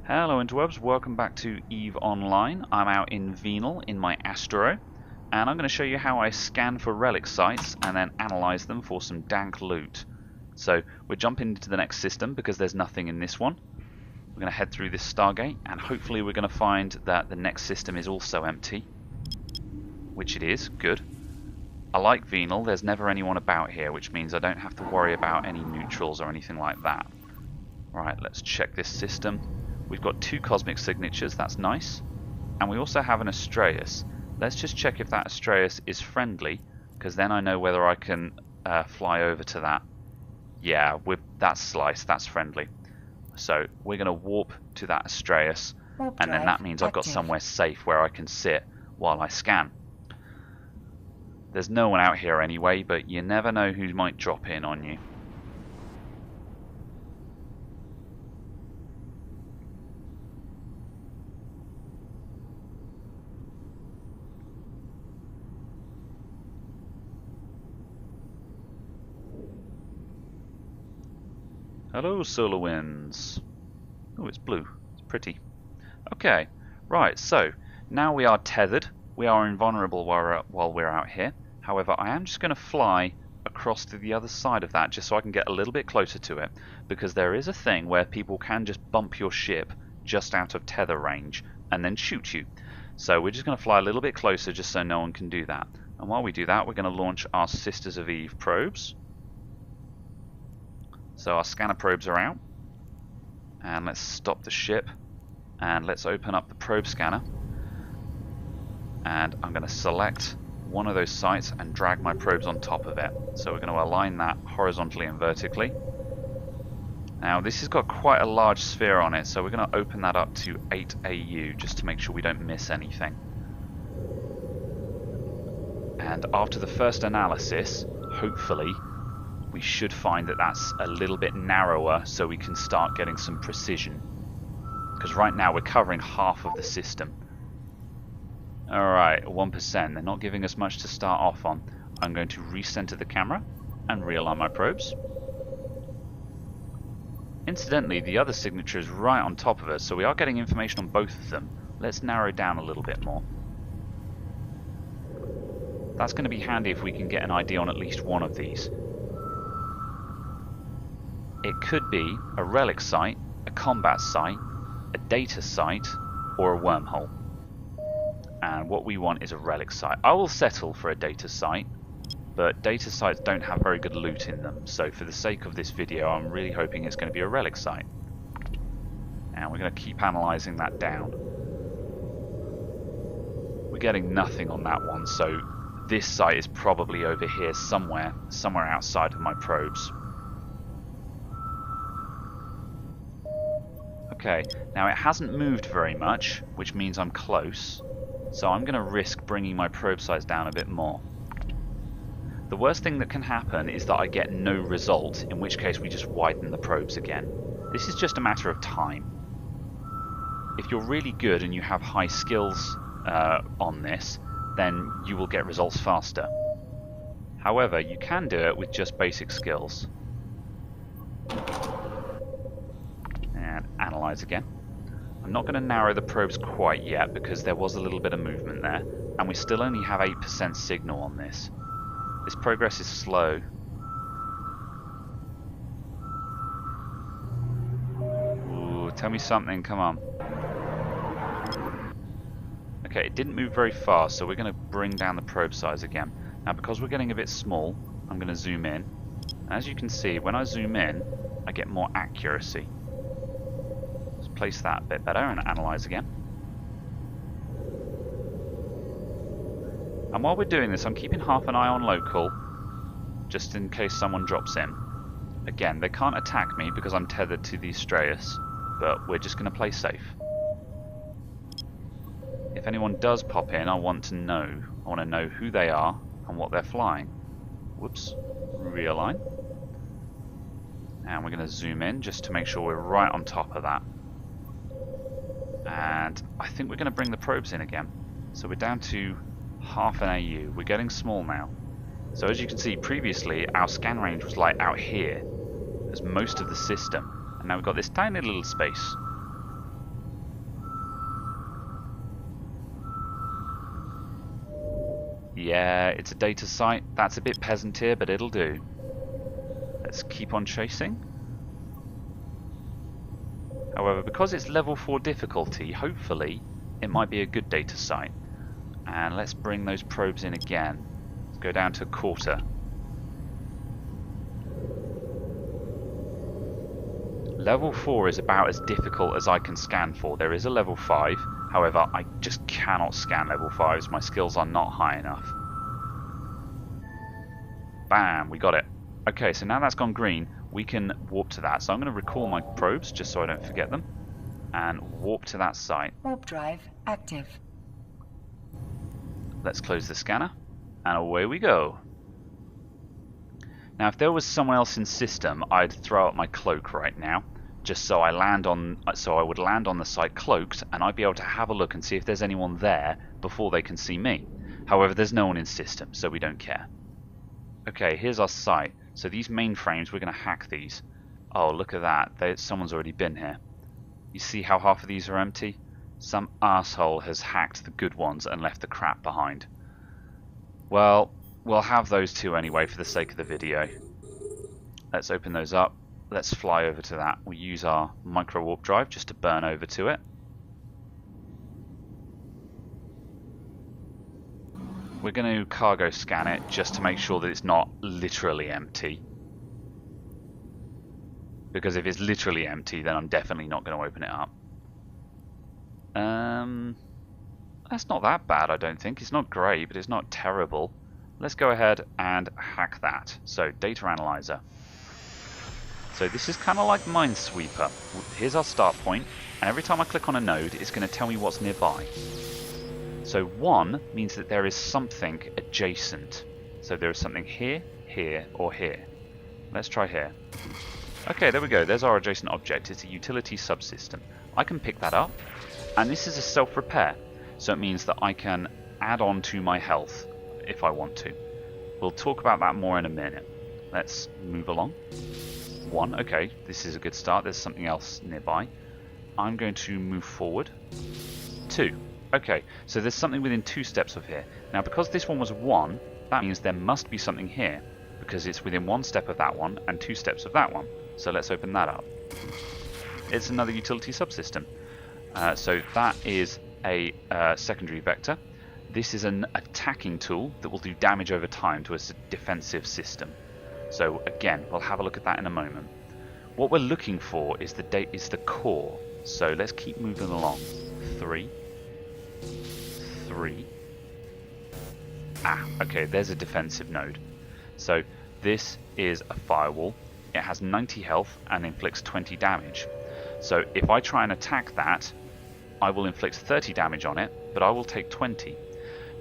Hello interwebs, welcome back to EVE Online. I'm out in Venal in my Astero, and I'm going to show you how I scan for relic sites and then analyze them for some dank loot. So we're jumping into the next system because there's nothing in this one. We're going to head through this Stargate and hopefully we're going to find that the next system is also empty. Which it is, good. I like Venal, there's never anyone about here, which means I don't have to worry about any neutrals or anything like that. Right, let's check this system. We've got 2 cosmic signatures, that's nice. And we also have an Astreus. Let's just check if that Astreus is friendly, because then I know whether I can fly over to that. Yeah, that's sliced, that's friendly. So we're going to warp to that Astreus, and then that means I've got somewhere safe where I can sit while I scan. There's no one out here anyway, but you never know who might drop in on you. Hello, solar winds. Oh, it's blue. It's pretty. Okay, right, so now we are tethered. We are invulnerable while we're out here. However, I am just going to fly across to the other side of that just so I can get a little bit closer to it, because there is a thing where people can just bump your ship just out of tether range and then shoot you. So we're just going to fly a little bit closer just so no one can do that. And while we do that, we're going to launch our Sisters of Eve probes. So our scanner probes are out, and let's stop the ship and let's open up the probe scanner, and I'm going to select one of those sites and drag my probes on top of it. So we're going to align that horizontally and vertically. Now this has got quite a large sphere on it, so we're going to open that up to 8 AU just to make sure we don't miss anything. And after the first analysis, hopefully we should find that that's a little bit narrower so we can start getting some precision. Because right now we're covering half of the system. Alright, 1%. They're not giving us much to start off on. I'm going to recenter the camera and realign my probes. Incidentally, the other signature is right on top of us, so we are getting information on both of them. Let's narrow down a little bit more. That's going to be handy if we can get an ID on at least one of these. It could be a relic site, a combat site, a data site, or a wormhole. And what we want is a relic site. I will settle for a data site, but data sites don't have very good loot in them, so for the sake of this video I'm really hoping it's going to be a relic site. And we're going to keep analysing that down. We're getting nothing on that one, so this site is probably over here somewhere outside of my probes. Okay, now it hasn't moved very much, which means I'm close, so I'm going to risk bringing my probe size down a bit more. The worst thing that can happen is that I get no result, in which case we just widen the probes again. This is just a matter of time. If you're really good and you have high skills on this, then you will get results faster. However, you can do it with just basic skills. And analyze again. I'm not going to narrow the probes quite yet because there was a little bit of movement there, and we still only have 8% signal on this. This progress is slow. Ooh, tell me something, come on. Okay, it didn't move very fast, so we're going to bring down the probe size again. Now because we're getting a bit small, I'm going to zoom in. As you can see, when I zoom in, I get more accuracy. Place that a bit better and analyze again. And while we're doing this, I'm keeping half an eye on local, just in case someone drops in. Again, they can't attack me because I'm tethered to the Astreus, but we're just going to play safe. If anyone does pop in, I want to know. I want to know who they are and what they're flying. Whoops. Realign. And we're going to zoom in just to make sure we're right on top of that. And I think we're going to bring the probes in again. So we're down to half an AU. We're getting small now. So as you can see, previously our scan range was like out here as most of the system. And now we've got this tiny little space. Yeah, it's a data site. That's a bit peasant here, but it'll do. Let's keep on chasing. However, because it's level 4 difficulty, hopefully it might be a good data site. And let's bring those probes in again. Let's go down to a quarter. Level 4 is about as difficult as I can scan for. There is a level 5, however, I just cannot scan level 5s. My skills are not high enough. Bam, we got it. Okay, so now that's gone green, we can warp to that. So I'm going to recall my probes, just so I don't forget them, and warp to that site. Warp drive active. Let's close the scanner, and away we go. Now, if there was someone else in system, I'd throw out my cloak right now, just so I would land on the site cloaked, and I'd be able to have a look and see if there's anyone there before they can see me. However, there's no one in system, so we don't care. Okay, here's our site. So these mainframes, we're going to hack these. Oh, look at that. Someone's already been here. You see how half of these are empty? Some asshole has hacked the good ones and left the crap behind. Well, we'll have those two anyway for the sake of the video. Let's open those up. Let's fly over to that. We'll use our micro warp drive just to burn over to it. We're going to cargo scan it just to make sure that it's not literally empty. Because if it's literally empty, then I'm definitely not going to open it up. That's not that bad, I don't think. It's not great, but it's not terrible. Let's go ahead and hack that. So, data analyzer. So this is kind of like Minesweeper. Here's our start point, and every time I click on a node, it's going to tell me what's nearby. So 1 means that there is something adjacent. So there is something here, here, or here. Let's try here. Okay, there we go. There's our adjacent object. It's a utility subsystem. I can pick that up, and this is a self-repair. So it means that I can add on to my health if I want to. We'll talk about that more in a minute. Let's move along. 1, okay, this is a good start. There's something else nearby. I'm going to move forward. 2. Okay, so there's something within 2 steps of here. Now, because this one was 1, that means there must be something here, because it's within 1 step of that one and 2 steps of that one. So let's open that up. It's another utility subsystem. So that is a secondary vector. This is an attacking tool that will do damage over time to a defensive system. So again, we'll have a look at that in a moment. What we're looking for is the core. So let's keep moving along. 3. 3. Okay, there's a defensive node. So this is a firewall. It has 90 health and inflicts 20 damage. So if I try and attack that, I will inflict 30 damage on it, but I will take 20.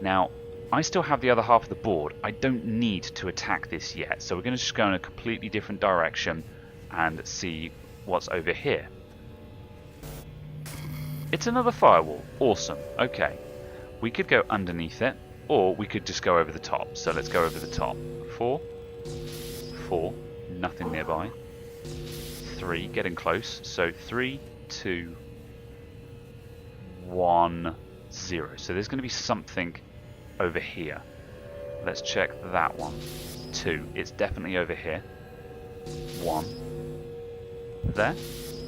Now, I still have the other half of the board. I don't need to attack this yet, so we're going to just go in a completely different direction and see what's over here. It's another firewall. Awesome. Okay. We could go underneath it, or we could just go over the top. So let's go over the top. 4. 4. Nothing nearby. 3. Getting close. So 3, 2, 1, 0. So there's going to be something over here. Let's check that one. 2. It's definitely over here. 1. There?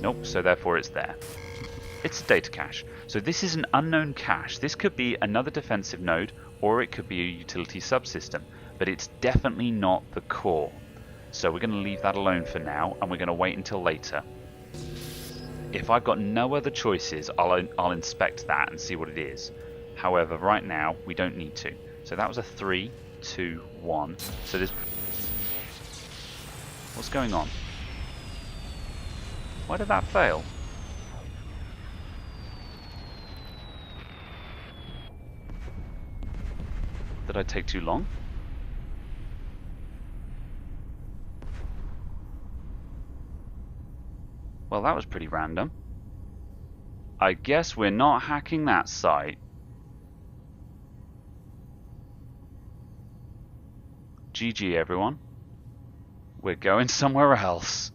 Nope. So therefore it's there. It's data cache. So this is an unknown cache. This could be another defensive node, or it could be a utility subsystem, but it's definitely not the core. So we're going to leave that alone for now, and we're going to wait until later. If I've got no other choices, I'll inspect that and see what it is. However, right now, we don't need to. So that was a 3, 2, 1. So there's... What's going on? Why did that fail? Did I take too long? Well, that was pretty random. I guess we're not hacking that site. GG, everyone. We're going somewhere else.